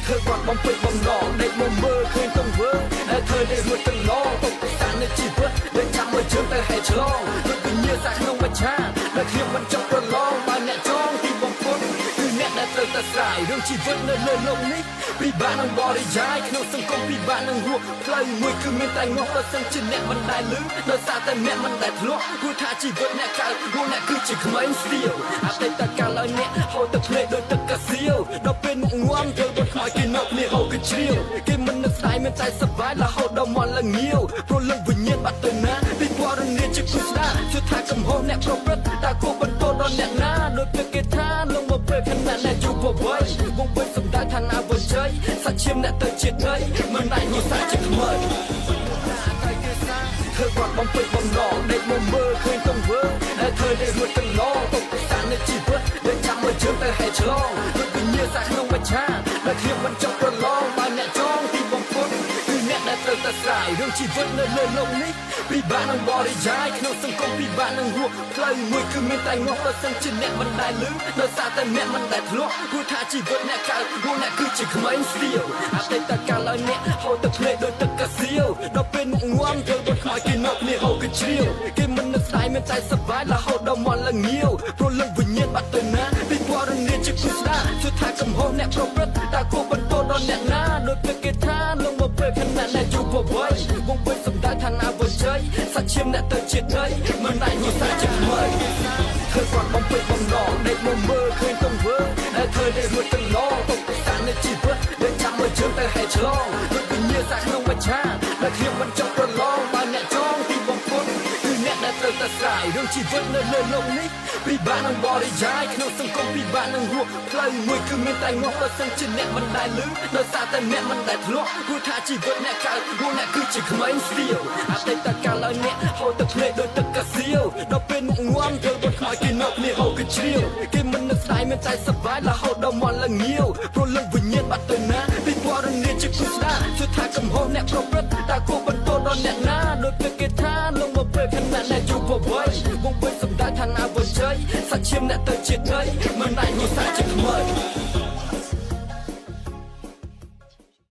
เธอวัดបំពេញបំណងដេកមកមើលឃើញទង្វើដែលเธอได้រួចទាំងឡងទុកពិសានៅជីវិតដែលចាំមកជើងទៅហេឆ្លងដូចវិញ្ញាសាក្នុងមច្ឆាដែលខ្ញុំមិនចង់ប្រឡងបើអ្នកចងទីបំផុតគឺអ្នកដែលត្រូវតែស្រាយរឿងជីវិតនៅលើលោកនេះពិបាកនឹងបរិយាយក្នុងសង្គមពិបាកនឹងរស់ផ្លូវមួយគឺមានតែងាប់បើសិនជាអ្នកមិនដែលលឺដោយសារតែអ្នកមិនដែលធ្លាប់ព្រោះថាជីវិតអ្នកកើតពួកអ្នកគឺជាក្មេងស្ទាវអតីតកាលឲ្យអ្នកហូរទឹកភ្នែកដោយទឹកកាសៀវដល់ពេលមុខងំធ្វើបុតខ្មោចគេនៅគ្នាហូរគឺជ្រាវគេមិននឹកស្ដាយមានតែសប្បាយរហូតដល់មកល្ងាវព្រោះលឹងវិញ្ញាណបាត់ទៅណាពីពណ៌នាជាគូស្ដាជឿថាកំហុសអ្នកប្រព្រឹត្តតែគោបន្តដល់អ្នកណាដោយពេលគេថាលងមកពេលខណៈអ្នកជួបប្រវ័យវងពេញសម្ដៅឋានៈវិជ័យសាច់ឈាមអ្នកទៅជាតិដីមិនដែលញូសាជាខ្មៅเธอวัดបំពេញបំណងដេកមកមើលឃើញទង្វើដែលเธอได้រួចទាំងឡងទុកពិសានៅជីវិតដែលចាំមកជើងទៅហេឆ្លងដូចវិញ្ញាសាក្នុងមច្ឆាដែលខ្ញុំមិនចង់ប្រឡងបើអ្នកចងទីបំផុតគឺអ្នកដែលត្រូវតែស្រាយរឿងជីវិតនៅលើលោកនេះពិបាកនឹងបរិយាយក្នុងសង្គមពិបាកនឹងរស់ផ្លូវមួយគឺមានតែងាប់បើសិនជាអ្នកមិនដែលលឺដោយសារតែអ្នកមិនដែលធ្លាប់ព្រោះថាជីវិតអ្នកកើតពួកអ្នកគឺជាក្មេងស្ទាវអតីតកាលឲ្យអ្នកហូរទឹកភ្នែកដោយទឹកកាសៀវដល់ពេលមុខងំធ្វើបុតខ្មោចគេនៅគ្នាហូរគឺជ្រាវគេមិននឹកស្ដាយមានតែសប្បាយរហូតដល់មកល្ងាវព្រោះលឹងវិញ្ញាណបាត់ទៅណាពីពណ៌នាជាគូស្ដាជឿថាកំហុសអ្នកប្រព្រឹត្តតែគោបន្តដល់អ្នកណាដោយពេលគេថាលងមកពេលខណៈអ្នកជួបប្រវ័យវងពេញសម្ដៅឋានៈវិជ័យសាច់ឈាមអ្នកទៅជាតិដីមិនដែលញូសាជាខ្មៅเธอวัดបំពេញបំណងដេកមកមើលឃើញទង្វើដែលเธอได้រួចទាំងឡងទុកពិសានៅជីវិតដែលចាំមកជើងទៅហេឆ្លងដូចវិញ្ញាសាក្នុងមច្ឆាដែលខ្ញុំមិនចង់ប្រឡងបើអ្នកចងទីបំផុតគឺអ្នកដែលត្រូវតែស្រាយរឿងជីវិតនៅលើលោកនេះពិបាកនឹងបរិយាយក្នុងសង្គមពិបាកនឹងរស់ផ្លូវមួយគឺមានតែងាប់បើសិនជាអ្នកមិនដែលលឺដោយសារតែអ្នកមិនដែលធ្លាប់ព្រោះថាជីវិតអ្នកកើតពួកអ្នកគឺជាក្មេងស្ទាវអតីតកាលឲ្យអ្នកហូរទឹកភ្នែកដោយទឹកកាសៀវដល់ពេលមុខងំធ្វើបុតខ្មោចគេនៅគ្នាហូរគឺជ្រាវគេមិននឹកស្ដាយមានតែសប្បាយរហូតដល់មកល្ងាវព្រោះលឹងវិញ្ញាណបាត់ទៅណាពីពណ៌នាជាគូស្ដាជឿថាកំហុសអ្នកប្រព្រឹត្តតែគោបន្តដល់អ្នកណាដោយពេលគេថាលងមកពេលខណៈអ្នកជួបប្រវ័យវងពេញសម្ដៅឋានៈវិជ័យសាច់ឈាមអ្នកទៅជាតិដីមិន